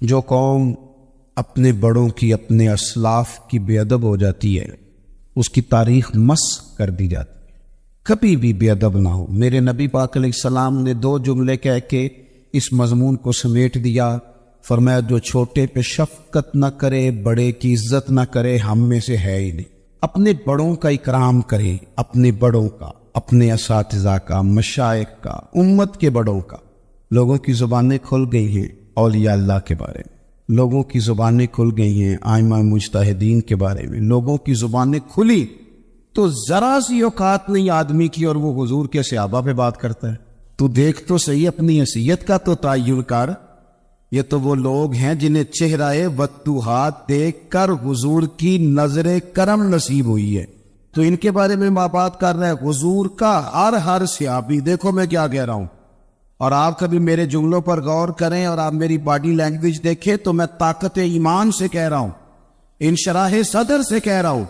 جو قوم اپنے بڑوں کی، اپنے اسلاف کی بے ادب ہو جاتی ہے، اس کی تاریخ مسخ کر دی جاتی ہے، کبھی بھی بے ادب نہ ہو۔ میرے نبی پاک علیہ السلام نے 2 جملے کہہ کے اس مضمون کو سمیٹ دیا، فرمایا جو چھوٹے پہ شفقت نہ کرے، بڑے کی عزت نہ کرے، ہم میں سے ہے ہی نہیں۔ اپنے بڑوں کا اکرام کرے، اپنے بڑوں کا، اپنے اساتذہ کا، مشائخ کا، امت کے بڑوں کا۔ لوگوں کی زبانیں کھل گئی ہیں اولیاء اللہ کے بارے میں، لوگوں کی زبانیں کھل گئی ہیں ائمہ مجتہدین کے بارے میں، لوگوں کی زبانیں کھلی تو ذرا سی اوقات نہیں آدمی کی اور وہ حضور کے صحابہ پہ بات کرتا ہے۔ تو دیکھ تو صحیح اپنی حیثیت کا تو تعین کر۔ یہ تو وہ لوگ ہیں جنہیں چہرہ وضوحات دیکھ کر حضور کی نظر کرم نصیب ہوئی ہے، تو ان کے بارے میں بات کر رہا ہے۔ حضور کا ہر صحابی، دیکھو میں کیا کہہ رہا ہوں، اور آپ کبھی میرے جملوں پر غور کریں اور آپ میری باڈی لینگویج دیکھیں تو میں طاقت ایمان سے کہہ رہا ہوں، انشراح صدر سے کہہ رہا ہوں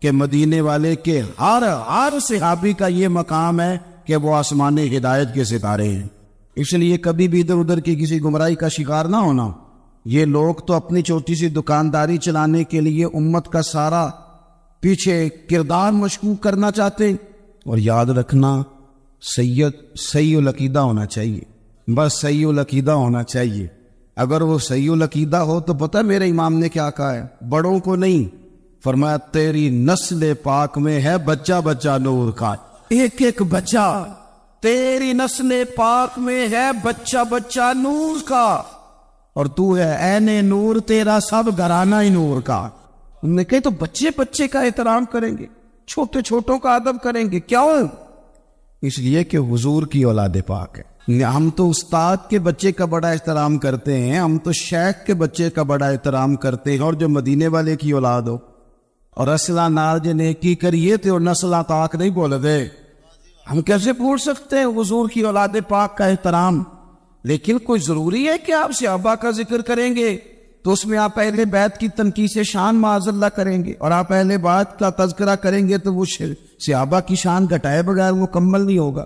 کہ مدینے والے کے ہر صحابی کا یہ مقام ہے کہ وہ آسمان ہدایت کے ستارے ہیں۔ اس لیے کبھی بھی ادھر ادھر کی کسی گمراہی کا شکار نہ ہونا۔ یہ لوگ تو اپنی چھوٹی سی دکانداری چلانے کے لیے امت کا سارا پیچھے کردار مشکوک کرنا چاہتے ہیں، اور یاد رکھنا صحیح العقیدہ ہونا چاہیے، بس صحیح العقیدہ ہونا چاہیے۔ اگر وہ صحیح العقیدہ ہو تو پتہ میرے امام نے کیا کہا ہے، بڑوں کو نہیں، فرمایا تیری نسل پاک میں ہے بچہ بچہ نور کا، ایک ایک بچہ تیری نسل پاک میں ہے بچہ بچہ نور کا، اور تو ہے عین نور، تیرا سب گھرانہ ہی نور کا۔ انہوں نے کہا تو بچے بچے کا احترام کریں گے، چھوٹے چھوٹوں کا ادب کریں گے، کیوں؟ اس لیے کہ حضور کی اولاد پاک ہے۔ ہم تو استاد کے بچے کا بڑا احترام کرتے ہیں، ہم تو شیخ کے بچے کا بڑا احترام کرتے ہیں، اور جو مدینے والے کی اولاد ہو اور اصلہ نال جنے کی کریے تو نسلہ تاک نہیں بول دے، ہم کیسے پوچھ سکتے ہیں حضور کی اولاد پاک کا احترام؟ لیکن کوئی ضروری ہے کہ آپ صحابہ کا ذکر کریں گے تو اس میں آپ اہل بیت کی تنقیص شان معاذ اللہ کریں گے، اور آپ اہل بیت کا تذکرہ کریں گے تو وہ صحابہ کی شان گھٹائے بغیر مکمل نہیں ہوگا۔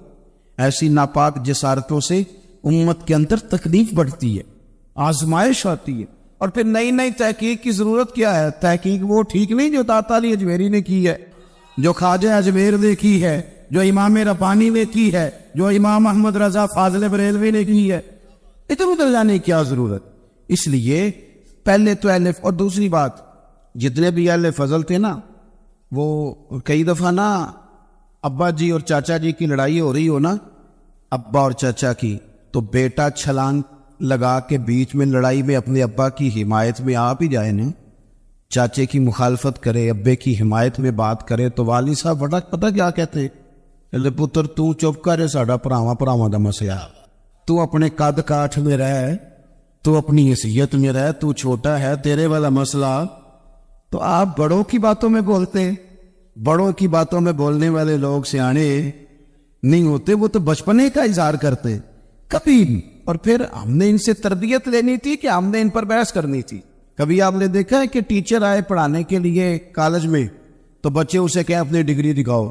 ایسی ناپاک جسارتوں سے امت کے اندر تکلیف بڑھتی ہے، آزمائش آتی ہے، اور پھر نئی نئی تحقیق کی ضرورت کیا ہے؟ تحقیق وہ ٹھیک نہیں جو داتا علی اجمیری نے کی ہے، جو خواجہ اجمیر نے کی ہے، جو امام ربانی نے کی ہے، جو امام احمد رضا فاضل بریلوی نے کی ہے۔ ادھر ادھر جانے کی کیا ضرورت؟ اس لیے پہلے تو اہل، اور دوسری بات، جتنے بھی اہل فضل تھے نا، وہ کئی دفعہ نا ابا جی اور چاچا جی کی لڑائی ہو رہی ہو نا، ابا اور چاچا کی، تو بیٹا چھلانگ لگا کے بیچ میں لڑائی میں اپنے ابا کی حمایت میں آپ ہی جائے نا، چاچے کی مخالفت کرے، ابے کی حمایت میں بات کرے، تو والد صاحب بڑا پتہ کیا کہتے ہیں، لے پتر تو چپ کرے، ساڈا پراواں دا مسئلہ، تو اپنے قد کاٹھ میں رہ، تو اپنی حیثیت میں رہ، تو چھوٹا ہے، تیرے والا مسئلہ۔ تو آپ بڑوں کی باتوں میں بولتے ہیں، بڑوں کی باتوں میں بولنے والے لوگ سیانے نہیں ہوتے، وہ تو بچپنے کا اظہار کرتے ہیں کبھی بھی۔ اور پھر ہم نے ان سے تربیت لینی تھی کہ ہم نے ان پر بحث کرنی تھی؟ کبھی آپ نے دیکھا ہے کہ ٹیچر آئے پڑھانے کے لیے کالج میں تو بچے اسے کہیں اپنی ڈگری دکھاؤ،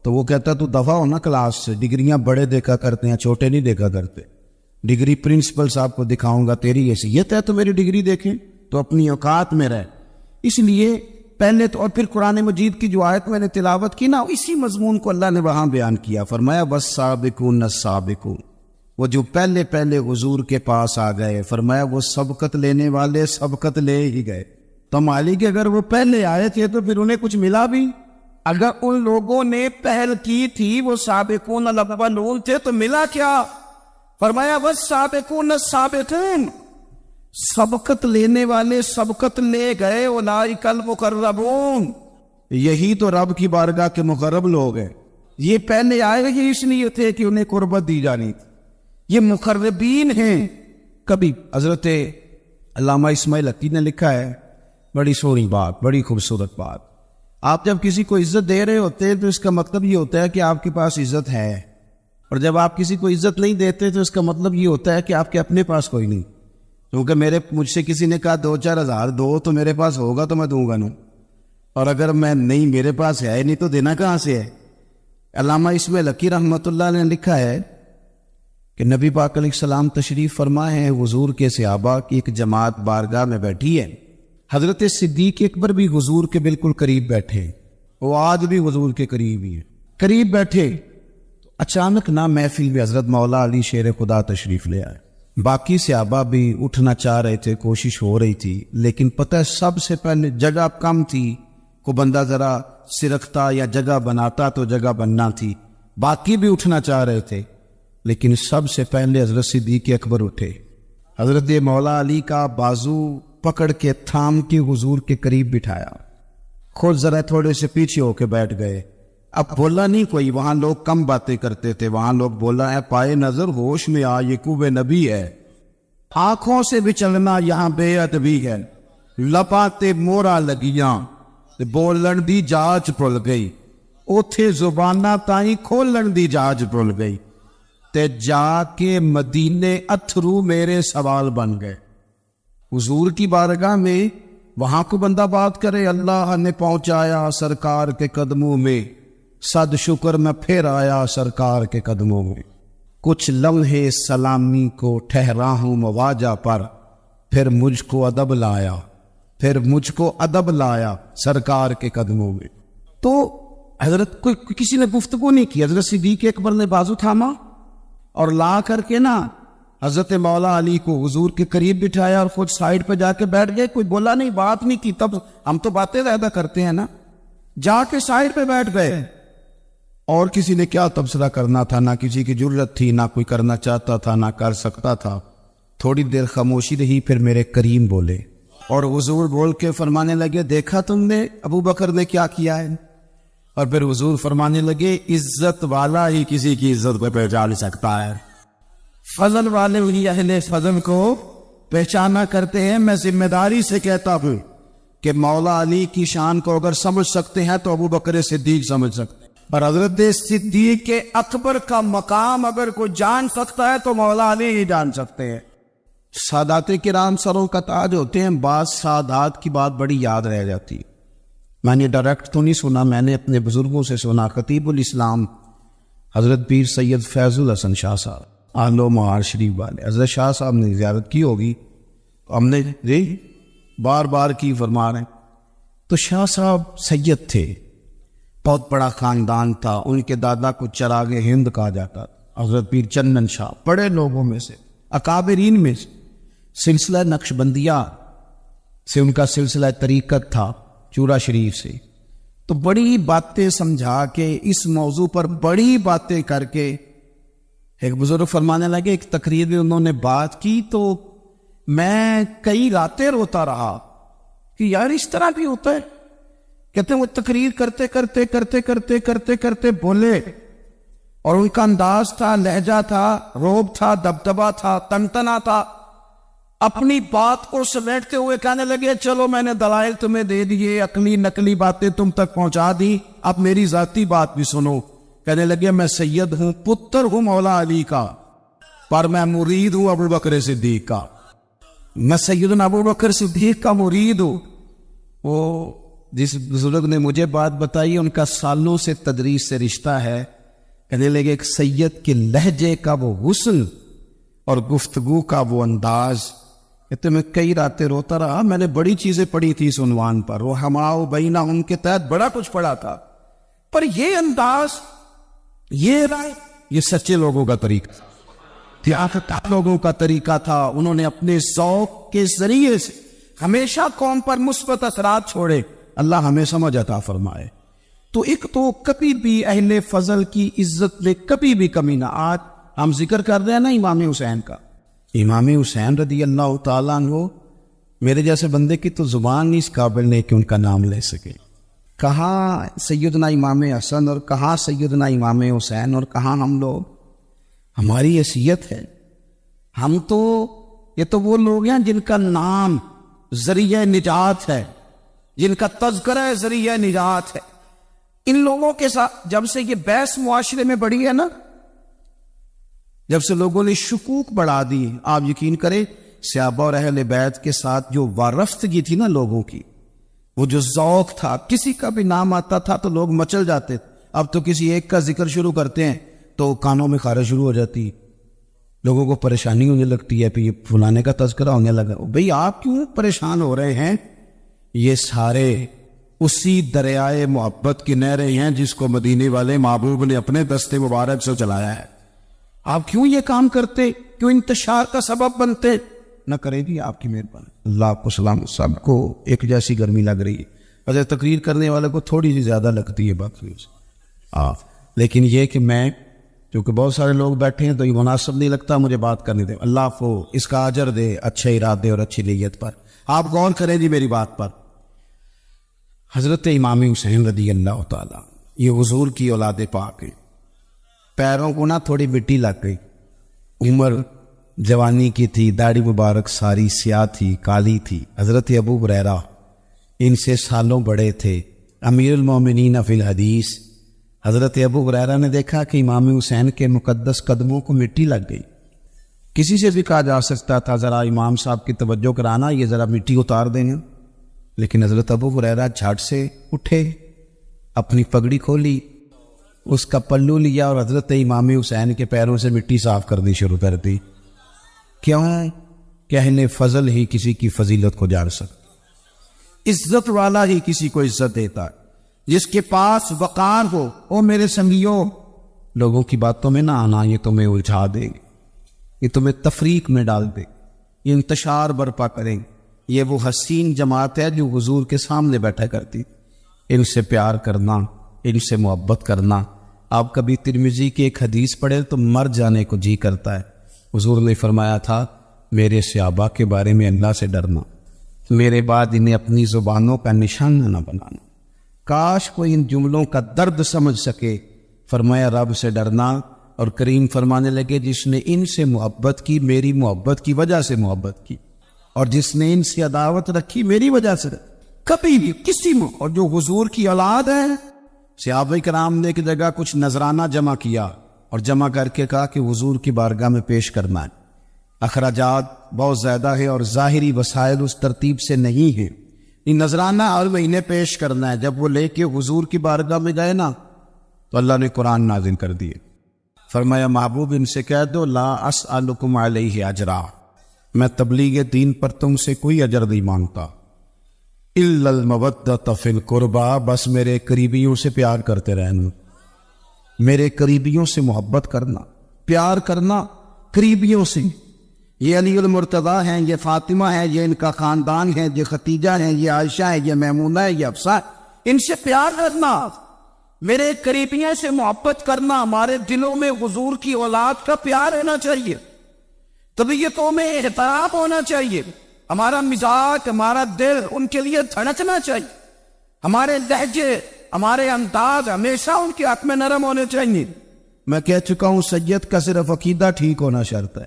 تو وہ کہتا تو دفعہ ہو نا کلاس سے، ڈگریاں بڑے دیکھا کرتے ہیں، چھوٹے نہیں دیکھا کرتے، ڈگری پرنسپل صاحب کو دکھاؤں گا، تیری حیثیت ہے تو میری ڈگری دیکھیں، تو اپنی اوقات میں رہ۔ اس لیے پہلے تو، اور پھر قرآن مجید کی جو آیت میں نے تلاوت کی نا، اسی مضمون کو اللہ نے وہاں بیان کیا، فرمایا والسابقون السابقون، وہ جو پہلے پہلے حضور کے پاس آ گئے، فرمایا وہ سبقت لینے والے سبقت لے ہی گئے۔ تو مالک اگر وہ پہلے آئے تھے تو پھر انہیں کچھ ملا بھی؟ اگر ان لوگوں نے پہل کی تھی، وہ سابقون الاولون تھے، تو ملا کیا؟ فرمایا والسابقون السابقون، سبقت لینے والے سبقت لے گئے، اولئک المقربون، یہی تو رب کی بارگاہ کے مقرب لوگ ہیں۔ یہ پہلے آئے ہی اس لیے تھے کہ انہیں قربت دی جانی تھی، یہ مقربین ہیں۔ کبھی حضرت علامہ اسماعیل حقی نے لکھا ہے، بڑی سونی بات، بڑی خوبصورت بات، آپ جب کسی کو عزت دے رہے ہوتے ہیں تو اس کا مطلب یہ ہوتا ہے کہ آپ کے پاس عزت ہے، اور جب آپ کسی کو عزت نہیں دیتے تو اس کا مطلب یہ ہوتا ہے کہ آپ کے اپنے پاس کوئی نہیں۔ کیونکہ مجھ سے کسی نے کہا 2-4 ہزار دو تو میرے پاس ہوگا تو میں دوں گا نا، اور اگر میں نہیں، میرے پاس ہے نہیں تو دینا کہاں سے ہے؟ علامہ اسماعیل حقی رحمۃ اللہ نے لکھا ہے کہ نبی پاک علیہ السلام تشریف فرما ہے، حضور کے صحابہ کی ایک جماعت بارگاہ میں بیٹھی ہے، حضرت صدیق اکبر بھی حضور کے بالکل قریب بیٹھے، وہ آج بھی حضور کے قریب ہی ہیں، قریب بیٹھے، اچانک نہ محفل میں حضرت مولا علی شیر خدا تشریف لے آئے۔ باقی صحابہ بھی اٹھنا چاہ رہے تھے، کوشش ہو رہی تھی، لیکن پتہ ہے سب سے پہلے جگہ کم تھی، کو بندہ ذرا سرکتا یا جگہ بناتا تو جگہ بننا تھی، باقی بھی اٹھنا چاہ رہے تھے، لیکن سب سے پہلے حضرت صدیق اکبر اٹھے، حضرت مولا علی کا بازو پکڑ کے تھام کے حضور کے قریب بٹھایا، خود ذرا تھوڑے سے پیچھے ہو کے بیٹھ گئے۔ اب بولا نہیں کوئی، وہاں لوگ کم باتیں کرتے تھے، وہاں لوگ بولا ہے پائے نظر ہوش میں آ یہ کوب نبی ہے، آنکھوں سے بھی چلنا یہاں بے ادبی ہے، لپاتے مورا لگیاں بولن دی جاچ پھل گئی، اوتھے زبانہ تائیں کھولن دی جاچ پھل گئی، تے جا کے مدینے اتھرو میرے سوال بن گئے۔ حضور کی بارگاہ میں وہاں کو بندہ بات کرے، اللہ نے پہنچایا سرکار کے قدموں میں، صد شکر میں پھر آیا سرکار کے قدموں میں، کچھ لمحے سلامی کو ٹھہرا ہوں مواجہ پر، پھر مجھ کو ادب لایا، پھر مجھ کو ادب لایا سرکار کے قدموں میں۔ تو حضرت کسی نے گفتگو نہیں کی، حضرت صدیق اکبر نے بازو تھاما اور لا کر کے نا حضرت مولا علی کو حضور کے قریب بٹھایا اور خود سائیڈ پہ جا کے بیٹھ گئے، کوئی بولا نہیں، بات نہیں کی۔ تب ہم تو باتیں زیادہ کرتے ہیں نا، جا کے سائیڈ پہ بیٹھ گئے، اور کسی نے کیا تبصرہ کرنا تھا، نہ کسی کی جرت تھی، نہ کوئی کرنا چاہتا تھا، نہ کر سکتا تھا۔ تھوڑی دیر خاموشی رہی، پھر میرے کریم بولے اور حضور بول کے فرمانے لگے، دیکھا تم نے ابو بکر نے کیا کیا ہے؟ اور پھر حضور فرمانے لگے، عزت والا ہی کسی کی عزت کو پہچان سکتا ہے، فضل والے وہی اہل فضل کو پہچانا کرتے ہیں۔ میں ذمہ داری سے کہتا ہوں کہ مولا علی کی شان کو اگر سمجھ سکتے ہیں تو ابو بکر صدیق سمجھ سکتے ہیں، اور حضرت صدیق اکبر کا مقام اگر کوئی جان سکتا ہے تو مولا علی ہی جان سکتے ہیں۔ سادات کرام سروں کا تاج ہوتے ہیں، بعض سادات کی بات بڑی یاد رہ جاتی ہے۔ میں نے ڈائریکٹ تو نہیں سنا، میں نے اپنے بزرگوں سے سنا۔ خطیب الاسلام حضرت پیر سید فیض الحسن شاہ صاحب آل و معار شریف والے، حضرت شاہ صاحب نے زیارت کی ہوگی، ہم نے بار بار کی فرما رہے ہیں۔ تو شاہ صاحب سید تھے، بہت بڑا خاندان تھا، ان کے دادا کو چراغ ہند کہا جاتا تھا، حضرت پیر چندن شاہ، بڑے لوگوں میں سے، اکابرین میں سے، سلسلہ نقشبندیہ سے ان کا سلسلہ طریقت تھا، چورا شریف سے۔ تو بڑی باتیں سمجھا کے اس موضوع پر بڑی باتیں کر کے ایک بزرگ فرمانے لگے، ایک تقریر میں انہوں نے بات کی تو میں کئی راتیں روتا رہا کہ یار اس طرح بھی ہوتا ہے۔ کہتے ہیں وہ تقریر کرتے کرتے کرتے کرتے کرتے کرتے بولے، اور ان کا انداز تھا، لہجہ تھا، روب تھا، دبدبا تھا، تنتنا تھا، اپنی بات کو سمیٹتے ہوئے کہنے لگے، چلو میں نے دلائل تمہیں دے دیے، عقلی نقلی باتیں تم تک پہنچا دی، اب میری ذاتی بات بھی سنو۔ کہنے لگے، میں سید ہوں، پتر ہوں مولا علی کا، پر میں مرید ہوں ابو بکر صدیق کا، میں سیدنا ابو بکر صدیق کا مرید ہوں۔ وہ جس بزرگ نے مجھے بات بتائی، ان کا سالوں سے تدریس سے رشتہ ہے، کہنے لگے ایک سید کے لہجے کا وہ حسن اور گفتگو کا وہ انداز، کہتے میں کئی راتیں روتا رہا، میں نے بڑی چیزیں پڑھی تھی اس عنوان پر، وہ ہماؤ بینا ان کے تحت بڑا کچھ پڑھا تھا، پر یہ انداز، یہ رائے، یہ سچے لوگوں کا طریقہ تھا، لوگوں کا طریقہ تھا۔ انہوں نے اپنے ذوق کے ذریعے سے ہمیشہ قوم پر مثبت اثرات چھوڑے، اللہ ہمیں سمجھ عطا فرمائے۔ تو ایک تو کبھی بھی اہل فضل کی عزت میں کبھی بھی کمی نہ۔ آج ہم ذکر کر رہے ہیں نا امام حسین کا، امام حسین رضی اللہ تعالیٰ عنہ، میرے جیسے بندے کی تو زبان نہیں اس قابل نہیں کہ ان کا نام لے سکے۔ کہاں سیدنا امام حسن اور کہاں سیدنا امام حسین اور کہاں ہم لوگ، ہماری حیثیت ہے، ہم تو یہ تو وہ لوگ ہیں جن کا نام ذریعہ نجات ہے، جن کا تذکرہ ذریعہ نجات ہے۔ ان لوگوں کے ساتھ جب سے یہ بحث معاشرے میں بڑھی ہے نا، جب سے لوگوں نے شکوک بڑھا دی، آپ یقین کریں صحابہ اور اہل بیت کے ساتھ جو وارفتگی تھی نا لوگوں کی، وہ جو ذوق تھا، کسی کا بھی نام آتا تھا تو لوگ مچل جاتے۔ اب تو کسی ایک کا ذکر شروع کرتے ہیں تو کانوں میں خارش شروع ہو جاتی، لوگوں کو پریشانی ہونے لگتی ہے، پھر یہ فلانے کا تذکرہ ہونے لگا. بھئی آپ کیوں پریشان ہو رہے ہیں؟ یہ سارے اسی دریائے محبت کی نہریں ہیں جس کو مدینے والے محبوب نے اپنے دستے مبارک سے چلایا ہے. آپ کیوں یہ کام کرتے؟ کیوں انتشار کا سبب بنتے؟ نہ کرے گی آپ کی مہربانی. اللہ آپ کو سلام. سب کو ایک جیسی گرمی لگ رہی ہے. اگر تقریر کرنے والے کو تھوڑی سی زیادہ لگتی ہے باقی لیکن یہ کہ میں کیونکہ بہت سارے لوگ بیٹھے ہیں تو یہ مناسب نہیں لگتا مجھے بات کرنے دے. اللہ آپ کو اس کا اجر دے اچھے ارادے اور اچھی نیت پر. آپ غور کریں جی میری بات پر. حضرت امام حسین رضی اللہ تعالیٰ یہ حضور کی اولاد پاک ہیں. پیروں کو نہ تھوڑی مٹی لگ گئی. عمر جوانی کی تھی، داڑھی مبارک ساری سیاہ تھی، کالی تھی. حضرت ابو ہریرہ ان سے سالوں بڑے تھے، امیر المومنین فی الحدیث. حضرت ابو ہریرہ نے دیکھا کہ امام حسین کے مقدس قدموں کو مٹی لگ گئی. کسی سے بھی کہا جا سکتا تھا ذرا امام صاحب کی توجہ کرانا، یہ ذرا مٹی اتار دیں گے، لیکن حضرت ابو ہریرہ جھٹ سے اٹھے، اپنی پگڑی کھولی، اس کا پلو لیا اور حضرت امام حسین کے پیروں سے مٹی صاف کرنی شروع کر دی. کیوں کہ اہل فضل ہی کسی کی فضیلت کو جان سکتا، عزت والا ہی کسی کو عزت دیتا ہے. جس کے پاس وقار ہو. او میرے سنگیوں، لوگوں کی باتوں میں نہ آنا، یہ تمہیں الجھا دیں گے، یہ تمہیں تفریق میں ڈال دیں، یہ انتشار برپا کریں. یہ وہ حسین جماعت ہے جو حضور کے سامنے بیٹھا کرتی. ان سے پیار کرنا، ان سے محبت کرنا. آپ کبھی ترمذی کی ایک حدیث پڑھے تو مر جانے کو جی کرتا ہے. حضور نے فرمایا تھا میرے صحابہ کے بارے میں اللہ سے ڈرنا، میرے بعد انہیں اپنی زبانوں کا نشانہ نہ بنانا. کاش کوئی ان جملوں کا درد سمجھ سکے. فرمایا رب سے ڈرنا، اور کریم فرمانے لگے جس نے ان سے محبت کی میری محبت کی وجہ سے محبت کی، اور جس نے ان سے عداوت رکھی میری وجہ سے. کبھی بھی کسی میں. اور جو حضور کی اولاد ہے، صحابہ کرام نے ایک جگہ کچھ نذرانہ جمع کیا اور جمع کر کے کہا کہ حضور کی بارگاہ میں پیش کرنا ہے. اخراجات بہت زیادہ ہے اور ظاہری وسائل اس ترتیب سے نہیں ہیں. یہ نذرانہ ہر مہینے پیش کرنا ہے. جب وہ لے کے حضور کی بارگاہ میں گئے نا تو اللہ نے قرآن نازل کر دیے. فرمایا محبوب ان سے کہہ دو لا اسألکم علیہ اجرا، میں تبلیغ دین پر تم سے کوئی اجر نہیں مانگتا. الا المودۃ فی القربى، بس میرے قریبیوں سے پیار کرتے رہنا، میرے قریبیوں سے محبت کرنا، پیار کرنا قریبیوں سے. یہ علی المرتضیٰ ہیں، یہ فاطمہ ہے، یہ ان کا خاندان ہے، یہ ختیجہ ہے، یہ عائشہ ہے، یہ میمونہ ہے، یہ حفصہ ہے. ان سے پیار کرنا، میرے قریبیوں سے محبت کرنا. ہمارے دلوں میں حضور کی اولاد کا پیار رہنا چاہیے، طبیعتوں میں احترام ہونا چاہیے. ہمارا مزاج، ہمارا دل ان کے لیے دھڑکنا چاہیے. ہمارے لہجے، ہمارے انداز ہمیشہ ان کے حق میں نرم ہونے چاہیے. میں کہہ چکا ہوں سید کا صرف عقیدہ ٹھیک ہونا شرط ہے،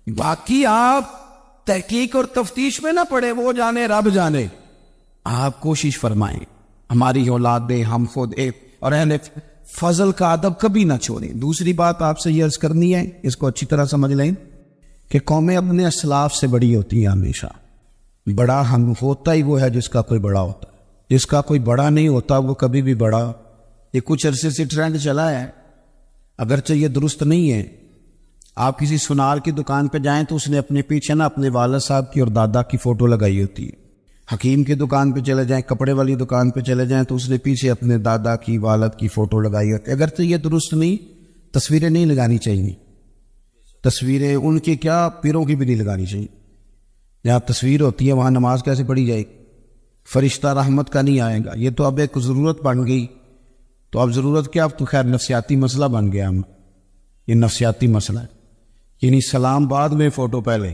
باقی آپ تحقیق اور تفتیش میں نہ پڑے، وہ جانے رب جانے. آپ کوشش فرمائیں ہماری اولادیں، ہم خود اور اہل فضل کا ادب کبھی نہ چھوڑیں. دوسری بات آپ سے یہ عرض کرنی ہے، اس کو اچھی طرح سمجھ لیں کہ قومیں اپنے اسلاف سے بڑی ہوتی ہیں. ہمیشہ بڑا ہم ہوتا ہی وہ ہے جس کا کوئی بڑا ہوتا ہے، جس کا کوئی بڑا نہیں ہوتا وہ کبھی بھی بڑا. یہ کچھ عرصے سے ٹرینڈ چلا ہے، اگرچہ یہ درست نہیں ہے. آپ کسی سنار کی دکان پہ جائیں تو اس نے اپنے پیچھے نا اپنے والد صاحب کی اور دادا کی فوٹو لگائی ہوتی ہے. حکیم کی دکان پہ چلے جائیں، کپڑے والی دکان پہ چلے جائیں تو اس نے پیچھے اپنے دادا کی، والد کی فوٹو لگائی ہوتی ہے. اگرچہ یہ درست نہیں، تصویریں نہیں لگانی چاہیے. تصویریں ان کی کیا، پیروں کی بھی نہیں لگانی چاہیے. جہاں تصویر ہوتی ہے وہاں نماز کیسے پڑھی جائے گی؟ فرشتہ رحمت کا نہیں آئے گا. یہ تو اب ایک ضرورت بن گئی. تو اب ضرورت کیا، اب تو خیر نفسیاتی مسئلہ بن گیا. ہم یہ نفسیاتی مسئلہ ہے. یعنی سلام بعد میں فوٹو پہلے،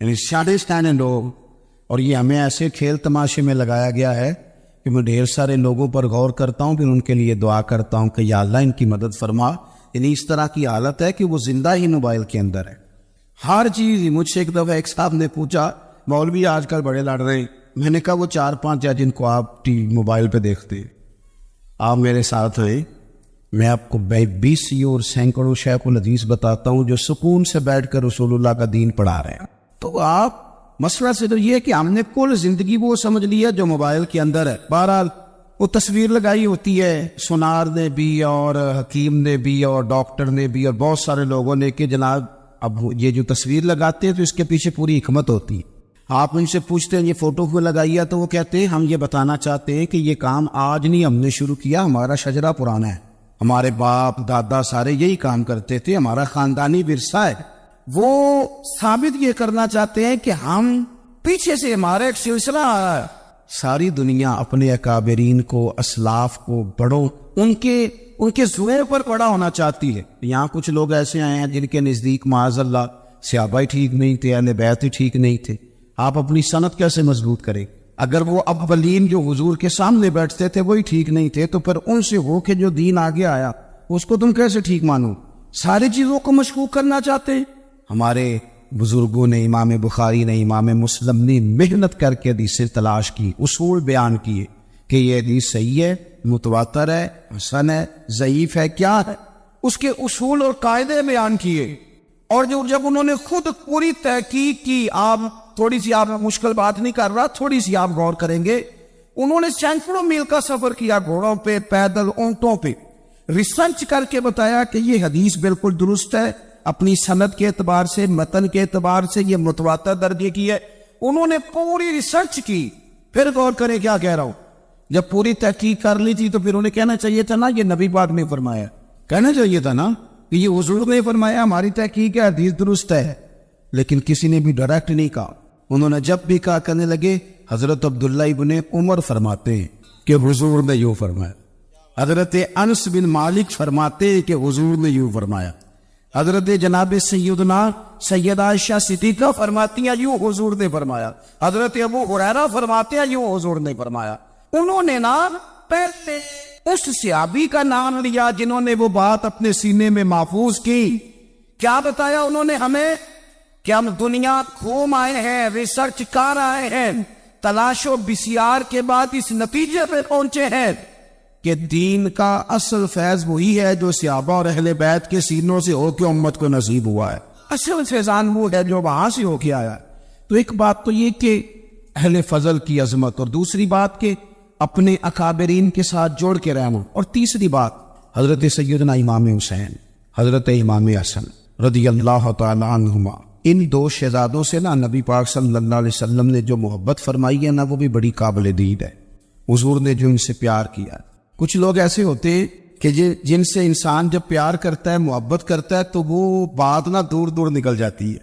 یعنی ساڑھے اسٹینڈ ہو. اور یہ ہمیں ایسے کھیل تماشے میں لگایا گیا ہے کہ میں ڈھیر سارے لوگوں پر غور کرتا ہوں، پھر ان کے لیے دعا کرتا ہوں کہ یا اللہ ان کی مدد فرما. یعنی اس طرح کی حالت ہے کہ وہ زندہ ہی موبائل کے اندر ہے. ہر چیز. مجھ سے ایک دفعہ ایک صاحب نے پوچھا مولوی آج کل بڑے لڑ رہے ہیں. میں نے کہا وہ 4-5 ہے جن کو آپ موبائل پہ دیکھتے ہیں، آپ میرے ساتھ ہیں. میں آپ کو 20 اور سینکڑوں شیخ الحدیث بتاتا ہوں جو سکون سے بیٹھ کر رسول اللہ کا دین پڑھا رہے ہیں. تو آپ مسئلہ صرف یہ ہے کہ ہم نے کل زندگی وہ سمجھ لی ہے جو موبائل کے اندر ہے. بہرحال وہ تصویر لگائی ہوتی ہے سنار نے بھی اور حکیم نے بھی اور ڈاکٹر نے بھی اور بہت سارے لوگوں نے کہ جناب اب یہ جو تصویر لگاتے ہیں تو اس کے پیچھے پوری حکمت ہوتی ہے. آپ ان سے پوچھتے ہیں یہ فوٹو کیوں لگائی ہے، تو وہ کہتے ہیں ہم یہ بتانا چاہتے ہیں کہ یہ کام آج نہیں ہم نے شروع کیا، ہمارا شجرہ پرانا ہے، ہمارے باپ دادا سارے یہی کام کرتے تھے، ہمارا خاندانی ورثہ ہے. وہ ثابت یہ کرنا چاہتے ہیں کہ ہم پیچھے سے ہمارا ایک سلسلہ آ رہا ہے. ساری دنیا اپنے اکابرین کو، اسلاف کو، بڑوں ان کے زوے پر بڑا ہونا چاہتی ہے. یہاں کچھ لوگ ایسے آئے ہیں جن کے نزدیک معاذ اللہ صحابہ ہی ٹھیک نہیں تھے، اہل بیت ہی ٹھیک نہیں تھے. آپ اپنی سند کیسے مضبوط کریں؟ اگر وہ اولین جو حضور کے سامنے بیٹھتے تھے وہی ٹھیک نہیں تھے تو پھر ان سے ہو کے جو دین آگے آیا اس کو تم کیسے ٹھیک مانو؟ ساری چیزوں کو مشکوک کرنا چاہتے ہیں. ہمارے بزرگوں نے، امام بخاری نے، امام مسلم نے محنت کر کے حدیثیں تلاش کی، اصول بیان کیے کہ یہ حدیث صحیح ہے، متواتر ہے، حسن ہے، ضعیف ہے، کیا ہے، اس کے اصول اور قاعدے بیان کیے. اور جب انہوں نے خود پوری تحقیق کی، آپ تھوڑی سی، آپ مشکل بات نہیں کر رہا، تھوڑی سی آپ غور کریں گے، انہوں نے سینکڑوں میل کا سفر کیا، گھوڑوں پہ، پیدل، اونٹوں پہ، ریسرچ کر کے بتایا کہ یہ حدیث بالکل درست ہے، اپنی سند کے اعتبار سے، متن کے اعتبار سے یہ متواتر درجے کی ہے. انہوں نے پوری ریسرچ کی. پھر غور کریں کیا کہہ رہا ہوں، جب پوری تحقیق کر لی تھی تو پھر انہیں کہنا چاہیے تھا نا یہ نبی پاک نے فرمایا، کہنا چاہیے تھا نا کہ یہ حضور نے فرمایا، ہماری تحقیق ہے، حدیث درست ہے. لیکن کسی نے بھی ڈائریکٹ نہیں کہا. انہوں نے جب بھی کہا کہنے لگے حضرت عبداللہ ابن عمر فرماتے ہیں کہ حضور نے یوں فرمایا، حضرت انس بن مالک فرماتے ہیں کہ حضور نے یوں فرمایا، حضرت جناب سیدہ عائشہ صدیقہ فرماتی ہیں یوں حضور نے فرمایا، حضرت ابو ہریرہ فرماتے ہیں یوں حضور نے فرمایا. انہوں نے نا پہلے اس صحابی کا نام لیا جنہوں نے وہ بات اپنے سینے میں محفوظ کی. کیا بتایا انہوں نے ہمیں کہ ہم دنیا گھوم آئے ہیں، ریسرچ کر آئے ہیں، تلاش و بسیار کے بعد اس نتیجے پہ پہنچے ہیں کہ دین کا اصل فیض وہی ہے جو صحابہ اور اہل بیت کے سینوں سے ہو کے امت کو نصیب ہوا ہے. اصل فیضان وہ ہے جو وہاں سے ہو کے آیا. تو ایک بات تو یہ کہ اہل فضل کی عظمت، اور دوسری بات کہ اپنے اکابرین کے ساتھ جوڑ کے رہنا، اور تیسری بات حضرت سیدنا امام حسین، حضرت امام حسن رضی اللہ تعالی عنہما. ان دو شہزادوں سے نا نبی پاک صلی اللہ علیہ وسلم نے جو محبت فرمائی ہے نا وہ بھی بڑی قابل دید ہے. حضور نے جو ان سے پیار کیا. کچھ لوگ ایسے ہوتے ہیں کہ جن سے انسان جب پیار کرتا ہے، محبت کرتا ہے تو وہ بات نا دور دور نکل جاتی ہے،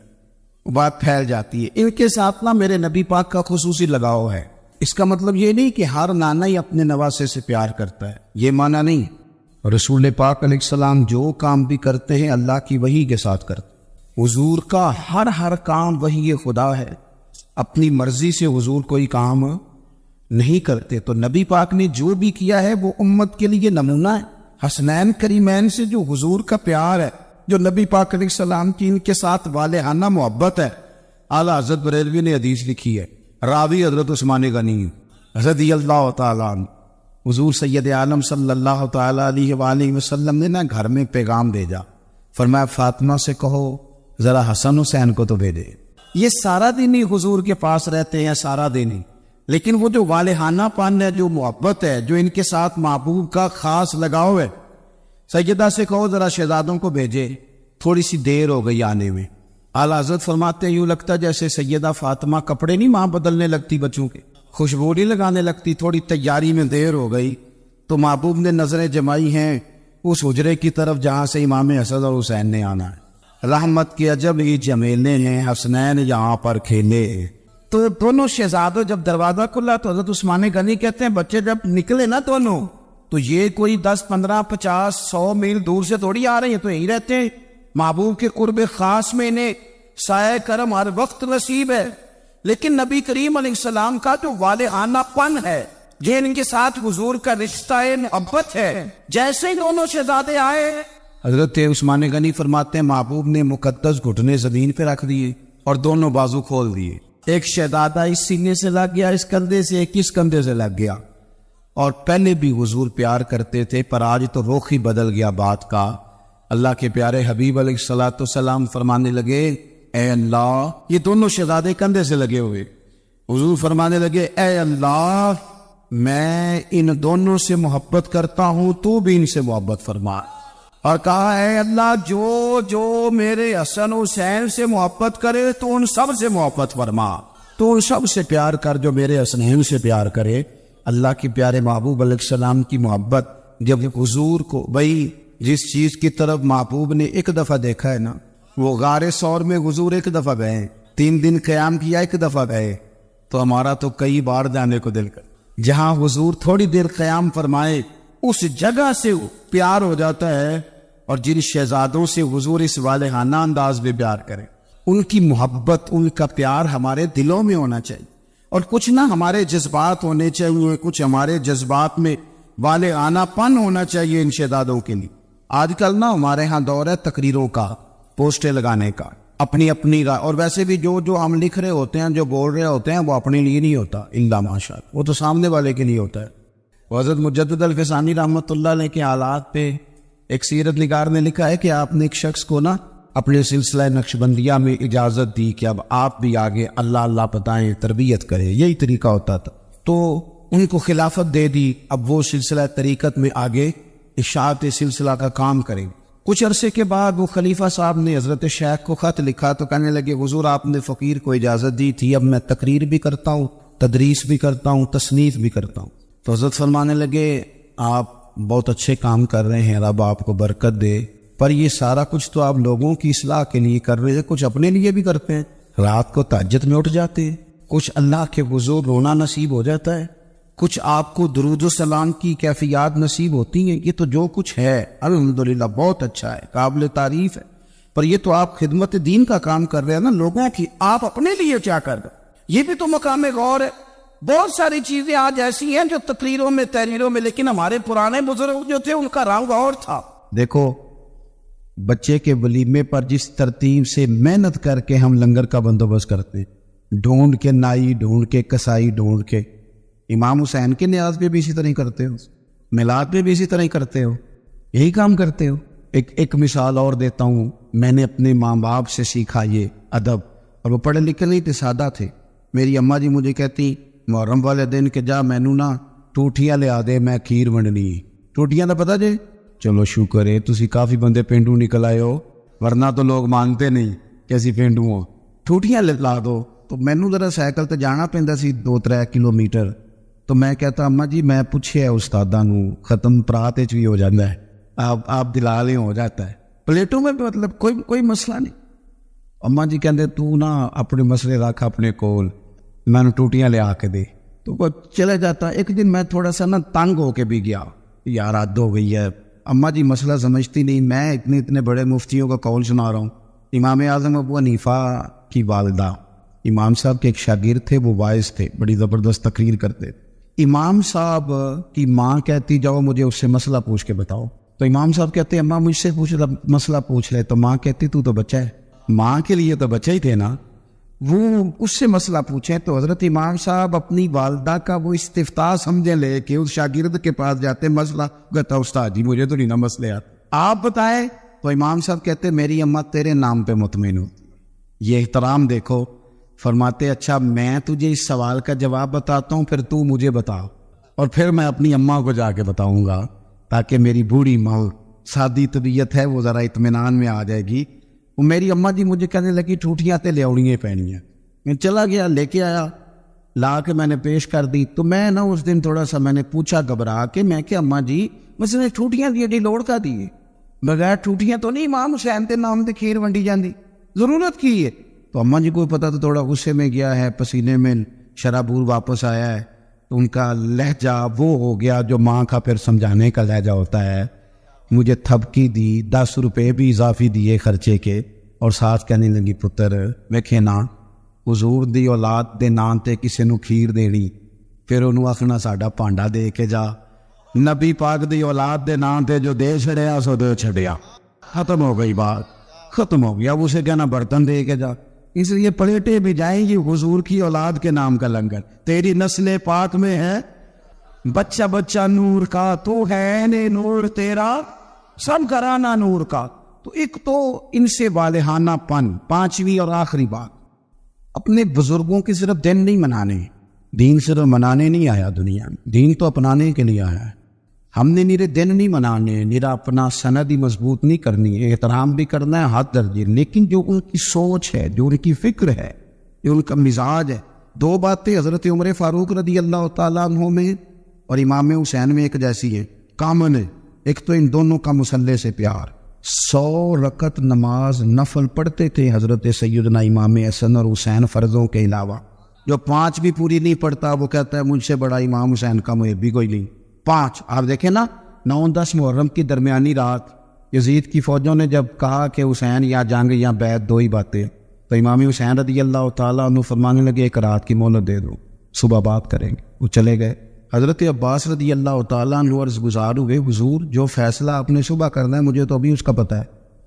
وہ بات پھیل جاتی ہے. ان کے ساتھ نا میرے نبی پاک کا خصوصی لگاؤ ہے. اس کا مطلب یہ نہیں کہ ہر نانا ہی اپنے نواسے سے پیار کرتا ہے، یہ معنی نہیں. رسول پاک علیہ السلام جو کام بھی کرتے ہیں اللہ کی وحی کے ساتھ کرتے. حضور کا ہر کام وحی خدا ہے. اپنی مرضی سے حضور کوئی کام نہیں کرتے. تو نبی پاک نے جو بھی کیا ہے وہ امت کے لیے نمونہ ہے. حسنین کریمین سے جو حضور کا پیار ہے، جو نبی پاک علیہ السلام کی ان کے ساتھ والہانہ محبت ہے. اعلیٰ حضرت بریلوی نے حدیث لکھی ہے، راوی حضرت عثمان غنی رضی اللہ تعالیٰ عنہ. حضور سید عالم صلی اللہ تعالیٰ علیہ وآلہ وسلم نے نا گھر میں پیغام بھیجا، فرمایا فاطمہ سے کہو ذرا حسن حسین کو تو بھیجے. یہ سارا دن ہی حضور کے پاس رہتے ہیں، سارا دن ہی، لیکن وہ جو والہانہ پن ہے، جو محبت ہے، جو ان کے ساتھ محبوب کا خاص لگاؤ ہے، سیدہ سے کہو ذرا شہزادوں کو بھیجے، تھوڑی سی دیر ہو گئی آنے میں. اعلیٰ حضرت فرماتے ہیں یوں لگتا جیسے سیدہ فاطمہ کپڑے نہیں ماں بدلنے لگتی بچوں کے، خوشبو نہیں لگانے لگتی، تھوڑی تیاری میں دیر ہو گئی تو محبوب نے نظریں جمائی ہیں اس حجرے کی طرف جہاں سے امام حسن اور حسین نے آنا ہے. رحمت کے عجب ہی جمیلے ہیں حسنین یہاں پر کھیلے. تو دونوں شہزادوں جب دروازہ کھلا تو حضرت عثمان غنی کہتے ہیں بچے جب نکلے نا دونوں تو یہ کوئی 10 15 50 100 میل دور سے تھوڑی آ رہے ہیں، تو یہیں رہتے ہیں. محبوب کے قرب خاص میں انہیں سایہ کرم ہر وقت نصیب ہے. لیکن نبی کریم علیہ السلام کا جو والہانہ پن ہے، جن کے ساتھ حضور کا رشتہ محبت ہے، جیسے ہی دونوں شہزادے آئے حضرت عثمان غنی فرماتے ہیں محبوب نے مقدس گھٹنے زمین پہ رکھ دیے اور دونوں بازو کھول دیے. ایک شہزادہ اس سینے سے لگ گیا، اس کندھے سے، ایک اس کندھے سے لگ گیا. اور پہلے بھی حضور پیار کرتے تھے پر آج تو رخ ہی بدل گیا بات کا. اللہ کے پیارے حبیب علیہ الصلوۃ والسلام فرمانے لگے اے اللہ، یہ دونوں شہزادے کندھے سے لگے ہوئے، حضور فرمانے لگے اے اللہ میں ان دونوں سے محبت کرتا ہوں، تو بھی ان سے محبت فرما. اور کہا ہے اللہ جو جو میرے حسن حسین سے محبت کرے تو ان سب سے محبت فرما، تو ان سب سے پیار کر جو میرے حسنین سے پیار کرے۔ اللہ کے پیارے محبوب علیہ السلام کی محبت جب حضور کو، بھائی جس چیز کی طرف محبوب نے ایک دفعہ دیکھا ہے نا، وہ غار ثور میں حضور ایک دفعہ گئے، 3 دن قیام کیا ایک دفعہ گئے، تو ہمارا تو کئی بار جانے کو دل کر، جہاں حضور تھوڑی دیر قیام فرمائے اس جگہ سے پیار ہو جاتا ہے۔ اور جن شہزادوں سے حضور اس والہانہ انداز میں پیار کریں، ان کی محبت، ان کا پیار ہمارے دلوں میں ہونا چاہیے، اور کچھ نہ ہمارے جذبات ہونے چاہیے، کچھ ہمارے جذبات میں والہانہ پن ہونا چاہیے ان شہزادوں کے لیے۔ آج کل نا ہمارے ہاں دور ہے تقریروں کا، پوسٹیں لگانے کا، اپنی اپنی رائے، اور ویسے بھی جو ہم لکھ رہے ہوتے ہیں، جو بول رہے ہوتے ہیں، وہ اپنے لیے نہیں ہوتا الا ماشاء اللہ، وہ تو سامنے والے کے لیے ہوتا ہے۔ حضرت مجدد الفسانی رحمۃ اللہ علیہ کے حالات پہ ایک سیرت نگار نے لکھا ہے کہ آپ نے ایک شخص کو نا اپنے سلسلہ نقشبندیہ میں اجازت دی کہ اب آپ بھی آگے اللہ اللہ بتائیں، تربیت کریں، یہی طریقہ ہوتا تھا، تو ان کو خلافت دے دی، اب وہ سلسلہ طریقت میں آگے اشاعت سلسلہ کا کام کریں۔ کچھ عرصے کے بعد وہ خلیفہ صاحب نے حضرت شیخ کو خط لکھا تو کہنے لگے حضور آپ نے فقیر کو اجازت دی تھی، اب میں تقریر بھی کرتا ہوں، تدریس بھی کرتا ہوں، تصنیف بھی کرتا ہوں۔ تو حضرت فرمانے لگے آپ بہت اچھے کام کر رہے ہیں، رب آپ کو برکت دے، پر یہ سارا کچھ تو آپ لوگوں کی اصلاح کے لیے کر رہے ہیں، کچھ اپنے لیے بھی کرتے ہیں، رات کو تہجد میں اٹھ جاتے ہیں، کچھ اللہ کے حضور رونا نصیب ہو جاتا ہے، کچھ آپ کو درود و سلام کی کیفیات نصیب ہوتی ہیں، یہ تو جو کچھ ہے الحمدللہ بہت اچھا ہے، قابل تعریف ہے، پر یہ تو آپ خدمت دین کا کام کر رہے ہیں نا لوگوں کی، آپ اپنے لیے کیا کر رہے ہیں؟ یہ بھی تو مقام غور ہے۔ بہت ساری چیزیں آج ایسی ہیں جو تقریروں میں تحریروں میں، لیکن ہمارے پرانے بزرگ جو تھے ان کا رنگ اور تھا۔ دیکھو بچے کے ولیمے پر جس ترتیب سے محنت کر کے ہم لنگر کا بندوبست کرتے ہیں، ڈھونڈ کے نائی، ڈھونڈ کے کسائی، ڈھونڈ کے، امام حسین کے نیاز پہ بھی اسی طرح ہی کرتے ہو، میلاد پہ بھی اسی طرح ہی کرتے ہو، یہی کام کرتے ہو۔ ایک مثال اور دیتا ہوں، میں نے اپنے ماں باپ سے سیکھا یہ ادب، اور وہ پڑھے لکھے نہیں تھے، سادہ تھے۔ میری اماں جی مجھے کہتی محرم والے دن کہ جا مینو نا ٹوٹیاں لیا دے، میں کھیر ونڈنی۔ ٹوٹیاں دا پتہ جے؟ چلو شکر ہے تسی کافی بندے پینڈو نکل آئے ہو، ورنہ تو لوگ مانتے نہیں کہ اسی پینڈو ہوں، ٹوٹیاں لا دو۔ تو مینو ذرا سائیکل تے جانا پیندا سی 2-3 کلومیٹر، تو میں کہتا اماں جی میں پوچھے استاداں نو، ختم پرات وچ بھی ہو جاتا ہے، آپ دلا لیں ہو جاتا ہے، پلیٹوں میں مطلب کوئی مسئلہ نہیں۔ اماں جی کہندے تو نا اپنے مسئلے رکھ اپنے کول، میں نے ٹوٹیاں لے آ کے دے، تو وہ چلے جاتا۔ ایک دن میں تھوڑا سا نا تنگ ہو کے بھی گیا، یار حد ہو گئی ہے، اماں جی مسئلہ سمجھتی نہیں، میں اتنے بڑے مفتیوں کا قول سنا رہا ہوں۔ امام اعظم ابو حنیفہ کی والدہ امام صاحب کے ایک شاگرد تھے، وہ واعظ تھے، بڑی زبردست تقریر کرتے۔ امام صاحب کی ماں کہتی جاؤ مجھے اس سے مسئلہ پوچھ کے بتاؤ، تو امام صاحب کہتے اماں مجھ سے پوچھ، مسئلہ پوچھ لے، تو ماں کہتی تو بچہ ہے، ماں کے لیے تو بچہ ہی تھے نا، وہ اس سے مسئلہ پوچھیں۔ تو حضرت امام صاحب اپنی والدہ کا وہ استفتاء سمجھے لے کے اس شاگرد کے پاس جاتے، مسئلہ کہتا استاد جی مجھے تو نہیں نا مسئلے آتے، آپ بتائیں۔ تو امام صاحب کہتے میری اماں تیرے نام پہ مطمئن ہوتی، یہ احترام دیکھو۔ فرماتے اچھا میں تجھے اس سوال کا جواب بتاتا ہوں، پھر تو مجھے بتا، اور پھر میں اپنی اماں کو جا کے بتاؤں گا، تاکہ میری بوڑھی ماں سادی طبیعت ہے وہ ذرا اطمینان میں آ جائے گی۔ وہ میری اماں جی مجھے کہنے لگی ٹوٹیاں تے لے آؤنی پینی ہیں، میں چلا گیا لے کے آیا، لا کے میں نے پیش کر دی۔ تو میں نا اس دن تھوڑا سا میں نے پوچھا گھبرا کے، میں کہ اماں جی مسئلے ٹوٹیاں دی ایڈی لوڑ کا دیے، بغیر ٹوٹیاں تو نہیں امام حسین تے نام تے کھیر ونڈی جاندی، ضرورت کی ہے؟ تو اماں جی کو پتا تو تھوڑا غصے میں گیا ہے، پسینے میں شرابور واپس آیا ہے، تو ان کا لہجہ وہ ہو گیا جو ماں کا پھر سمجھانے کا لہجہ ہوتا ہے۔ مجھے تھپکی دی، 10 روپے بھی اضافی دیے خرچے کے، اور ساتھ کہنے لگی پتر ویکھے نا حضور دی اولاد دے نام تے کسے نو کھیر دینی، پھر انہوں آخنا ساڈا پانڈا دے کے جا، نبی پاک دی اولاد دے نام تے جو دے چھڑیا سو دے چھڑیا، ختم ہو گئی بات، ختم ہو گیا۔ اسے کہنا برتن دے کے جا، اس لیے پلیٹیں بھی جائیں گی حضور کی اولاد کے نام کا لنگر، تیری نسل پاک میں ہے بچہ بچہ نور کا، تو ہے نے نور تیرا سب گھرانہ نور کا۔ تو ایک تو ان سے والہانہ پن۔ 5ویں اور آخری بات، اپنے بزرگوں کے صرف دن نہیں منانے، دین صرف منانے نہیں آیا دنیا میں، دین تو اپنانے کے لیے آیا ہے۔ ہم نے نیرے دن نہیں منانے، نیرا اپنا سند ہی مضبوط نہیں کرنی ہے، احترام بھی کرنا ہے، حد درجی، لیکن جو ان کی سوچ ہے، جو ان کی فکر ہے، جو ان کا مزاج ہے، دو باتیں حضرت عمر فاروق رضی اللہ تعالیٰ عنہ میں اور امام حسین میں ایک جیسی ہیں، کامن ہے۔ ایک تو ان دونوں کا مصلی سے پیار، 100 رکعت نماز نفل پڑھتے تھے حضرت سیدنا امام حسن اور حسین فرضوں کے علاوہ۔ جو 5 بھی پوری نہیں پڑھتا وہ کہتا ہے مجھ سے بڑا امام حسین کا محب بھی کوئی نہیں۔ 5 آپ دیکھیں نا، 9-10 محرم کی درمیانی رات یزید کی فوجوں نے جب کہا کہ حسین یا جنگ یا بیعت، 2 ہی باتیں، تو امام حسین رضی اللہ تعالیٰ عنہ فرمانے لگے ایک رات کی مہلت دے دو، صبح بات کریں گے۔ وہ چلے گئے۔ حضرت عباس رضی اللہ تعالیٰ عنہ عرض گزار ہوئے، حضور جو فیصلہ آپ نے صبح کرنا ہے مجھے تو ابھی اس کا پتہ ہے،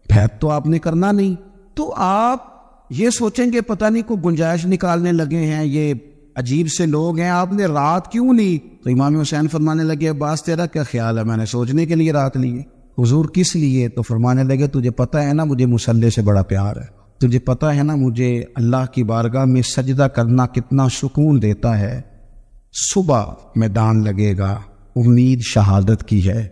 بیعت تو آپ نے کرنا نہیں، تو آپ یہ سوچیں گے پتہ نہیں کوئی گنجائش نکالنے لگے ہیں، یہ عجیب سے لوگ ہیں، آپ نے رات کیوں لی؟ تو امام حسین فرمانے لگے عباس تیرا کیا خیال ہے، میں نے سوچنے کے لیے رات لی ہے۔ حضور کس لیے؟ تو فرمانے لگے تجھے پتہ ہے نا مجھے مصلی سے بڑا پیار ہے، تجھے پتہ ہے نا مجھے اللہ کی بارگاہ میں سجدہ کرنا کتنا سکون دیتا ہے، صبح میدان لگے گا، امید شہادت کی ہے،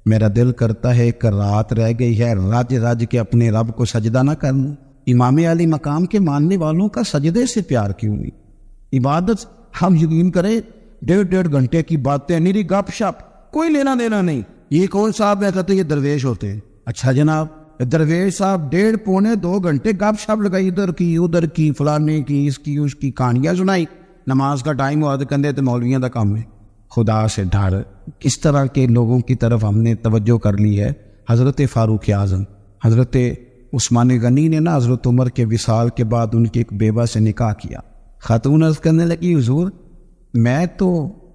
میرا دل کرتا ہے کہ رات رہ گئی ہے، رج رج کے اپنے رب کو سجدہ نہ کروں۔ امام علی مقام کے ماننے والوں کا سجدے سے پیار کیوں نہیں؟ عبادت ہم یقین کریں 1.5 گھنٹے کی باتیں، نیری گپ شپ، کوئی لینا دینا نہیں۔ یہ کون صاحب ہے کہتے یہ درویش ہوتے ہیں؟ اچھا جناب، درویش صاحب 1.5-2 گھنٹے گپ شپ لگائی، ادھر کی ادھر کی، فلانے کی اس کی کہانیاں سنائی، نماز کا ٹائم ہوا تو کندھے تو مولویوں کا کام ہے۔ خدا سے ڈر، کس طرح کے لوگوں کی طرف ہم نے توجہ کر لی ہے۔ حضرت فاروق اعظم، حضرت عثمان غنی نے نا حضرت عمر کے وصال کے بعد ان کی ایک بیوہ سے نکاح کیا۔ خاتون عرض کرنے لگی حضور میں تو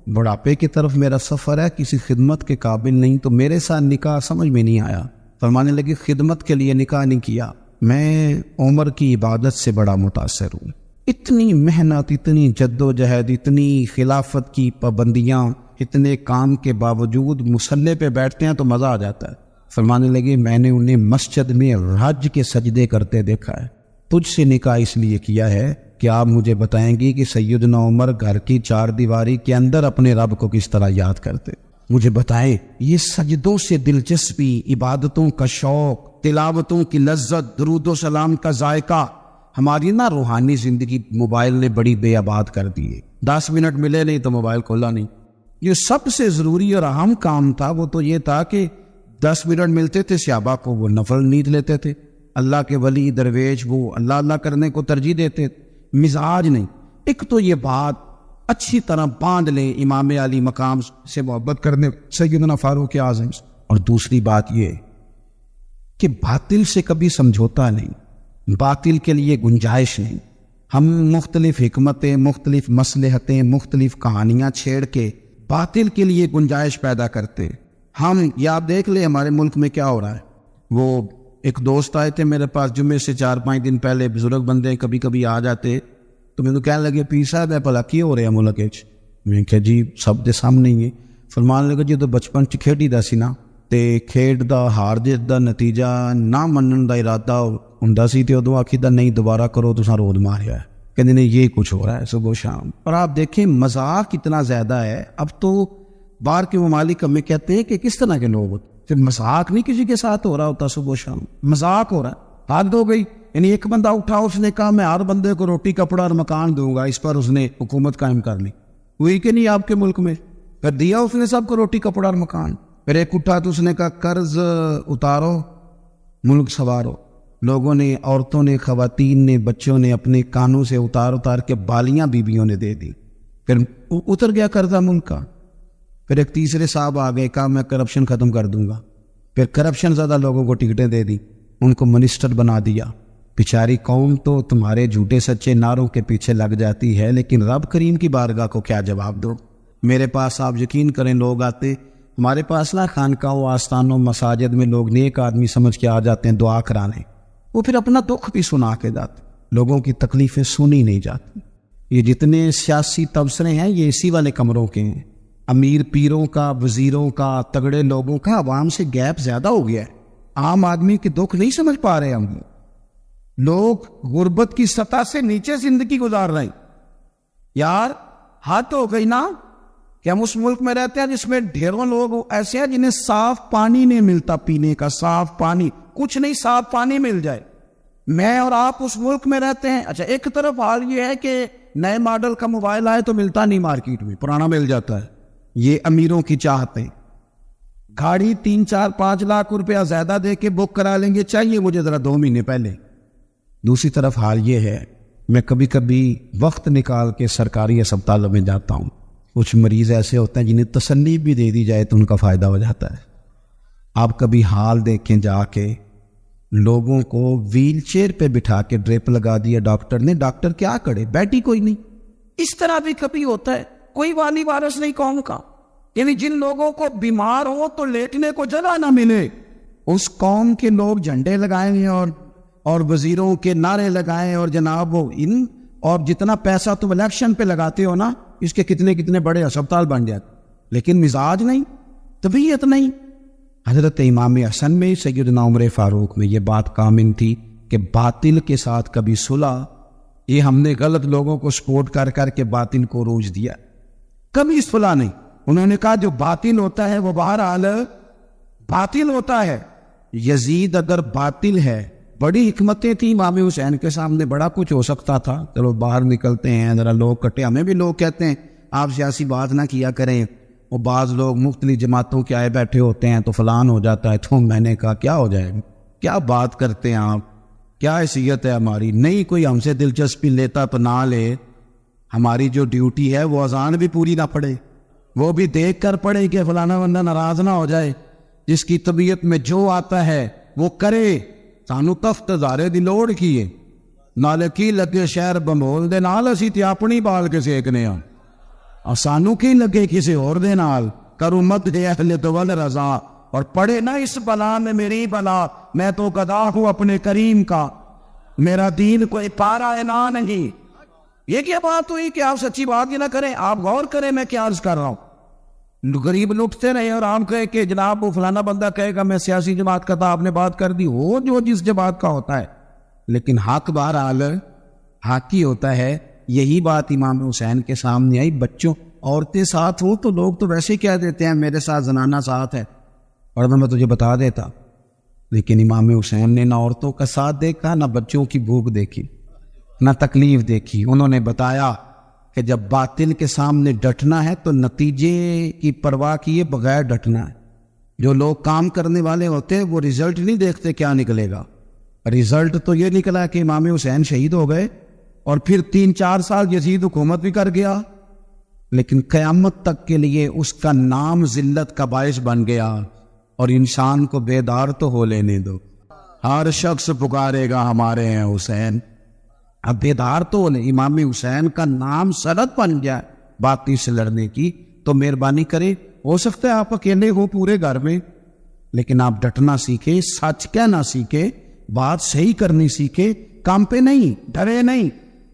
بڑھاپے کی طرف میرا سفر ہے، کسی خدمت کے قابل نہیں، تو میرے ساتھ نکاح سمجھ میں نہیں آیا۔ فرمانے لگی خدمت کے لیے نکاح نہیں کیا، میں عمر کی عبادت سے بڑا متاثر ہوں، اتنی محنت، اتنی جد و جہد، اتنی خلافت کی پابندیاں، اتنے کام کے باوجود مصلی پہ بیٹھتے ہیں تو مزہ آ جاتا ہے۔ فرمانے لگے میں نے انہیں مسجد میں رج کے سجدے کرتے دیکھا ہے، تجھ سے نکاح اس لیے کیا ہے کہ آپ مجھے بتائیں گی کہ سیدنا عمر گھر کی 4 دیواری کے اندر اپنے رب کو کس طرح یاد کرتے، مجھے بتائیں یہ سجدوں سے دلچسپی، عبادتوں کا شوق، تلاوتوں کی لذت، درود و سلام کا ذائقہ، ہماری نا روحانی زندگی موبائل نے بڑی بے آباد کر دی ہے۔ 10 منٹ ملے نہیں تو موبائل کھولا نہیں۔ یہ سب سے ضروری اور اہم کام تھا وہ تو یہ تھا کہ 10 منٹ ملتے تھے صحابہ کو، وہ نفل نیند لیتے تھے، اللہ کے ولی درویش وہ اللہ اللہ کرنے کو ترجیح دیتے، مزاج نہیں۔ ایک تو یہ بات اچھی طرح باندھ لیں امام علی مقام سے محبت کرنے سیدنا فاروق اعظم، اور دوسری بات یہ کہ باطل سے کبھی سمجھوتا نہیں، باطل کے لیے گنجائش نہیں۔ ہم مختلف حکمتیں، مختلف مصلحتیں، مختلف کہانیاں چھیڑ کے باطل کے لیے گنجائش پیدا کرتے۔ ہم یا آپ دیکھ لیں ہمارے ملک میں کیا ہو رہا ہے۔ وہ ایک دوست آئے تھے میرے پاس جمعے سے 4-5 دن پہلے، بزرگ بندے کبھی کبھی آ جاتے، تو میں تو کہنے لگے پیر صاحب ہے بھلا کی ہو رہے ہیں ملک وچ؟ میں کہا جی سب دے سامنے ہی ہے۔ فرمان لگا جی تو بچپن چ کھیڈی دا سی نا، تے کھیڈ دا ہار جیت دا نتیجہ نہ منن دا ارادہ ہوندا سی تے ادوں آکھیدا نہیں دوبارہ کرو تساں رود ماریا ہے، کہندے نہیں یہ کچھ ہو رہا ہے صبح و شام۔ اور آپ دیکھیں مذاق اتنا زیادہ ہے، اب تو باہر کے ممالک ہمیں کہتے ہیں کہ کس طرح کے لوگ ہوتے، پھر مذاق نہیں کسی کے ساتھ ہو رہا ہوتا، صبح و شام مذاق ہو رہا ہے، حد ہو گئی۔ یعنی ایک بندہ اٹھا اس نے کہا میں ہر بندے کو روٹی کپڑا اور مکان دوں گا، اس پر اس نے حکومت قائم کر لی، ہوئی کہ نہیں آپ کے ملک میں؟ پھر دیا اس نے سب کو روٹی کپڑا اور مکان۔ پھر ایک اٹھا تو اس نے کہا قرض اتارو ملک سوارو، لوگوں نے، عورتوں نے، خواتین نے، بچوں نے اپنے کانوں سے اتار کے بالیاں بیویوں نے دے دی، پھر اتر گیا قرضہ ملک کا۔ پھر ایک تیسرے صاحب آ گئے، کہا میں کرپشن ختم کر دوں گا، پھر کرپشن زیادہ لوگوں کو ٹکٹیں دے دی، ان کو منسٹر بنا دیا۔ بیچاری قوم تو تمہارے جھوٹے سچے نعروں کے پیچھے لگ جاتی ہے، لیکن رب کریم کی بارگاہ کو کیا جواب دو؟ میرے پاس آپ یقین کریں لوگ آتے ہمارے پاس نا، خانقاہوں، آستانوں، مساجد میں لوگ نیک آدمی سمجھ کے آ جاتے ہیں دعا کرانے، وہ پھر اپنا دکھ بھی سنا کے جاتے، لوگوں کی تکلیفیں سنی نہیں جاتی۔ یہ جتنے سیاسی تبصرے ہیں یہ اسی والے کمروں کے ہیں، امیر پیروں کا، وزیروں کا، تگڑے لوگوں کا عوام سے گیپ زیادہ ہو گیا ہے، عام آدمی کے دکھ نہیں سمجھ پا رہے ہم لوگ، غربت کی سطح سے نیچے زندگی گزار رہے ہیں۔ یار حد ہو گئی نا کہ ہم اس ملک میں رہتے ہیں جس میں ڈھیروں لوگ ایسے ہیں جنہیں صاف پانی نہیں ملتا پینے کا، صاف پانی کچھ نہیں، صاف پانی مل جائے۔ میں اور آپ اس ملک میں رہتے ہیں۔ اچھا، ایک طرف حال یہ ہے کہ نئے ماڈل کا موبائل آئے تو ملتا نہیں مارکیٹ میں، پرانا مل جاتا ہے، یہ امیروں کی چاہت ہے۔ گاڑی 3 4 5 لاکھ روپیہ زیادہ دے کے بک کرا لیں گے، چاہیے مجھے ذرا 2 مہینے پہلے۔ دوسری طرف حال یہ ہے، میں کبھی کبھی وقت نکال کے سرکاری اسپتالوں میں جاتا ہوں، کچھ مریض ایسے ہوتے ہیں جنہیں تسلی بھی دے دی جائے تو ان کا فائدہ ہو جاتا ہے۔ آپ کبھی حال دیکھیں جا کے، لوگوں کو ویل چیئر پہ بٹھا کے ڈرپ لگا دیا ڈاکٹر نے، ڈاکٹر کیا کرے، بیٹھی کوئی نہیں۔ اس طرح بھی کبھی ہوتا ہے، کوئی والی وارث نہیں قوم کا، یعنی جن لوگوں کو بیمار ہو تو لیٹنے کو جگہ نہ ملے، اس قوم کے لوگ جھنڈے لگائیں اور وزیروں کے نعرے لگائیں، اور جناب وہ اور جتنا پیسہ تم الیکشن پہ لگاتے ہو نا، اس کے کتنے بڑے اسپتال بن جاتے، لیکن مزاج نہیں، طبیعت نہیں۔ حضرت امام حسن میں، سیدنا عمر فاروق میں یہ بات کامن تھی کہ باطل کے ساتھ کبھی صلح، یہ ہم نے غلط لوگوں کو سپورٹ کر کے باطل کو روج دیا، کبھی صلح نہیں۔ انہوں نے کہا جو باطل ہوتا ہے وہ بہرحال باطل ہوتا ہے۔ یزید اگر باطل ہے، بڑی حکمتیں تھیں امام حسین کے سامنے، بڑا کچھ ہو سکتا تھا، چلو باہر نکلتے ہیں، ذرا لوگ کٹے، ہمیں بھی لوگ کہتے ہیں آپ سیاسی بات نہ کیا کریں، وہ بعض لوگ مختلف جماعتوں کے آئے بیٹھے ہوتے ہیں تو فلان ہو جاتا ہے، تو میں نے کہا کیا ہو جائے گا، کیا بات کرتے ہیں آپ، کیا حیثیت ہے ہماری، نہیں کوئی ہم سے دلچسپی لیتا تو نہ لے، ہماری جو ڈیوٹی ہے وہ اذان بھی پوری نہ پڑے، وہ بھی دیکھ کر پڑے کہ فلانا بندہ ناراض نہ ہو جائے، جس کی طبیعت میں جو آتا ہے وہ کرے، سانو تفت زارے دی لوڑ کیے، نالے کی لگے شہر بمول دے نال اسی تے اپنی بال کے سیکنے ہاں، اور سانو کی لگے کسی اور دے نال، کرو مد دے اہل دول رضا، اور پڑھے نہ اس بلا میں میری بلا، میں تو گدا ہوں اپنے کریم کا، میرا دین کوئی پارا انا نہیں۔ یہ کیا بات ہوئی کہ آپ سچی بات ہی نہ کریں، آپ غور کریں میں کیا عرض کر رہا ہوں۔ غریب لٹتے رہے اور آپ کہے کہ جناب وہ فلانا بندہ کہے گا میں سیاسی جماعت کا تھا، آپ نے بات کر دی، وہ جو جس جماعت کا ہوتا ہے، لیکن حق بہرحال حق ہی ہوتا ہے۔ یہی بات امام حسین کے سامنے آئی، بچوں عورتیں ساتھ ہوں تو لوگ تو ویسے ہی کہہ دیتے ہیں میرے ساتھ زنانہ ساتھ ہے، اور میں تجھے بتا دیتا، لیکن امام حسین نے نہ عورتوں کا ساتھ دیکھا، نہ بچوں کی بھوک دیکھی، نہ تکلیف دیکھی۔ انہوں نے بتایا کہ جب باطل کے سامنے ڈٹنا ہے تو نتیجے کی پرواہ کیے بغیر ڈٹنا ہے۔ جو لوگ کام کرنے والے ہوتے ہیں وہ رزلٹ نہیں دیکھتے کیا نکلے گا، رزلٹ تو یہ نکلا کہ امام حسین شہید ہو گئے، اور پھر 3 4 سال یزید حکومت بھی کر گیا، لیکن قیامت تک کے لیے اس کا نام ذلت کا باعث بن گیا۔ اور انسان کو بیدار تو ہو لینے دو، ہر شخص پکارے گا ہمارے ہیں حسین، اب بیدار تو ہو لے۔ امام حسین کا نام سند بن جائے باطل سے لڑنے کی، تو مہربانی کرے، ہو سکتا ہے آپ اکیلے ہو پورے گھر میں، لیکن آپ ڈٹنا سیکھے، سچ کہنا سیکھے، بات صحیح کرنی سیکھے، کام پہ نہیں، ڈرے نہیں۔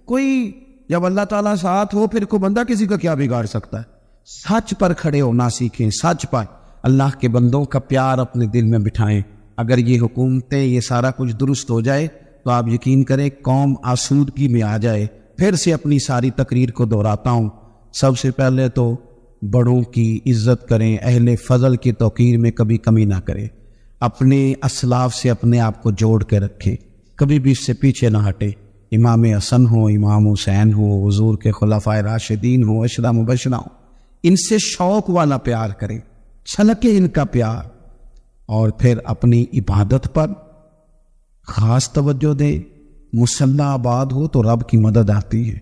کوئی جب اللہ تعالیٰ ساتھ ہو پھر کوئی بندہ کسی کا کیا بگاڑ سکتا ہے؟ سچ پر کھڑے ہونا سیکھیں، سچ پر اللہ کے بندوں کا پیار اپنے دل میں بٹھائیں۔ اگر یہ حکومتیں، یہ سارا کچھ درست ہو جائے تو آپ یقین کریں قوم آسودگی میں آ جائے۔ پھر سے اپنی ساری تقریر کو دہراتا ہوں، سب سے پہلے تو بڑوں کی عزت کریں، اہل فضل کی توقیر میں کبھی کمی نہ کریں، اپنے اسلاف سے اپنے آپ کو جوڑ کے رکھیں، کبھی بھی اس سے پیچھے نہ ہٹے۔ امام حسن ہو، امام حسین ہو، حضور کے خلفائے راشدین ہو، عشرہ مبشرہ ہو، ان سے شوق والا پیار کریں، چھلکے ان کا پیار، اور پھر اپنی عبادت پر خاص توجہ دے۔ مسلح آباد ہو تو رب کی مدد آتی ہے۔